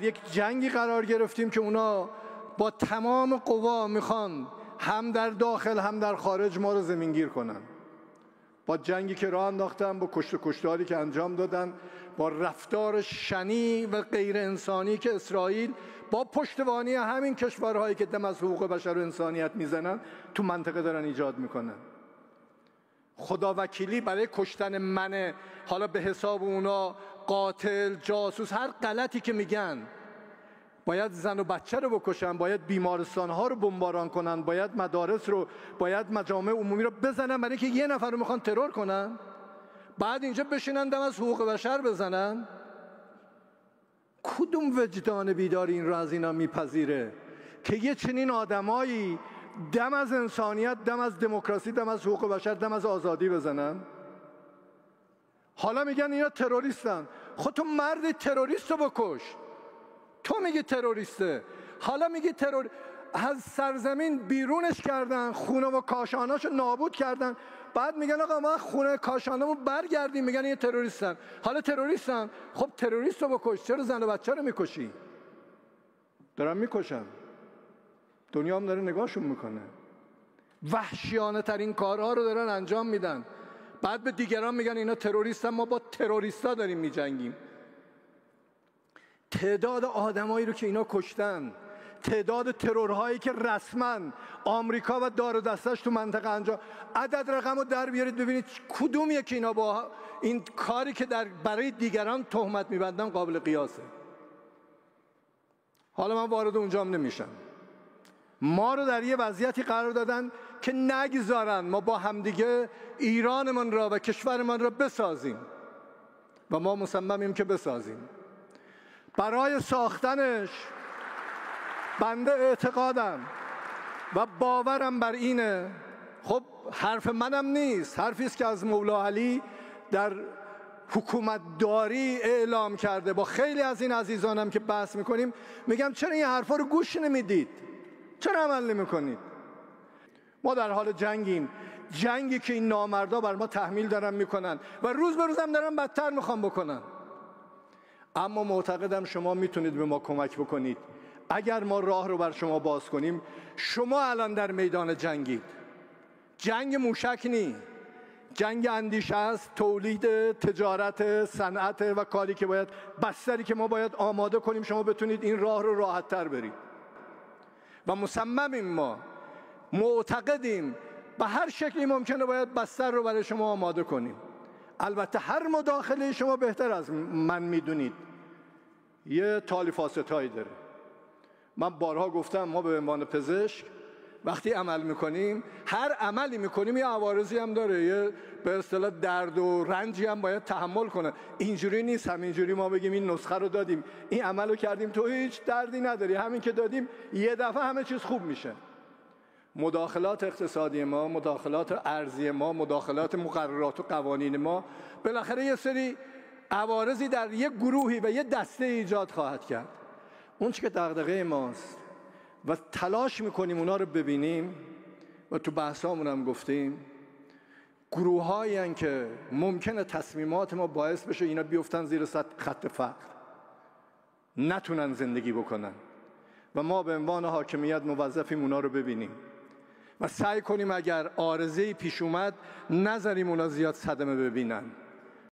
یک جنگی قرار گرفتیم که اونا با تمام قوا میخوان هم در داخل هم در خارج ما رو زمینگیر کنن. با جنگی که راه انداختن، با کشتاری که انجام دادن، با رفتار شنی و غیر انسانی که اسرائیل با پشتیبانی همین کشورهایی که دم از حقوق بشر و انسانیت میزنن تو منطقه دارن ایجاد میکنن. خدا وکیلی برای کشتن من، حالا به حساب اونا قاتل، جاسوس، هر غلطی که میگن، باید زن و بچه رو بکشن، باید بیمارستان ها رو بمباران کنن، باید مدارس رو، باید مجامع عمومی رو بزنن برای اینکه یه نفر رو میخوان ترور کنن، بعد اینجا بشینن دم از حقوق بشر بزنن. کدوم وجدان بیداری این رو از اینا میپذیره که یه چنین آدمایی دم از انسانیت، دم از دموکراسی، دم از حقوق بشر، دم از آزادی بزنن؟ حالا میگن اینا تروریستن. خود تو مرد تروریست رو بکش. تو میگی تروریسته، حالا میگی از سرزمین بیرونش کردن، خونه و کاشاناشو نابود کردن، بعد میگن آقا ما خونه کاشانمون برگردیم، میگن این تروریستن. حالا تروریستن، خب تروریست رو بکش، چرا زن و بچه رو میکشی؟ دارن میکشن، دنیا هم داره نگاهشون میکنه. وحشیانه ترین کارها رو دارن انجام میدن، بعد به دیگران میگن اینا تروریستن. ما با تروریستا داریم میجنگیم. تعداد آدمایی رو که اینا کشتن، تعداد ترورهایی که رسما آمریکا و دار و دستش تو منطقه انجام، عدد رقم رو در بیارید ببینید کدومیه که اینا با این کاری که برای دیگران تهمت میبندن قابل قیاسه. حالا من وارد اونجام نمیشم. ما رو در یه وضعیتی قرار دادن که نگذارن ما با همدیگه ایرانمون را و کشورمان را بسازیم و ما مصممیم که بسازیم. برای ساختنش بنده اعتقادم و باورم بر اینه، خب حرف منم نیست، حرفی است که از مولا علی در حکومت داری اعلام کرده. با خیلی از این عزیزانم که بحث میکنیم میگم چرا این حرفا رو گوش نمیدید؟ چرا عمل نمیکنید؟ ما در حال جنگیم، جنگی که این نامردا بر ما تحمیل دارن میکنن و روز به روز هم دارن بدتر میخوان بکنن. اما معتقدم شما میتونید به ما کمک بکنید. اگر ما راه رو بر شما باز کنیم، شما الان در میدان جنگید. جنگ موشک نی، جنگ اندیشه است، تولید، تجارت، صنعت و کاری که باید، بستری که ما باید آماده کنیم شما بتونید این راه رو راحت تر برید. و مصممیم، ما معتقدیم به هر شکلی ممکنه باید بستر رو برای شما آماده کنیم. البته هر مداخله شما بهتر از من میدونید یه تالیفاستایی داره. من بارها گفتم ما به عنوان پزشک وقتی عمل میکنیم، هر عملی میکنیم یه عوارضی هم داره، یه به اصطلاح درد و رنجی هم باید تحمل کنه. اینجوری نیست همینجوری ما بگیم این نسخه رو دادیم، این عمل رو کردیم، تو هیچ دردی نداری، همین که دادیم یه دفعه همه چیز خوب میشه. مداخلات اقتصادی ما، مداخلات ارزی ما، مداخلات مقررات و قوانین ما بالاخره یه سری عوارضی در یک گروهی و یه دسته ایجاد خواهد کرد. اون چی که دغدغه ماست و تلاش میکنیم اونا رو ببینیم و تو بحثامون هم گفتیم، گروه‌هایی هستند که ممکنه تصمیمات ما باعث بشه اینا بیفتن زیر خط فقر، نتونن زندگی بکنن و ما به عنوان حاکمیت موظفیم اونا رو ببینیم و سعی کنیم اگر عارضه‌ای پیش اومد نذاریم اونا زیاد صدمه ببینن.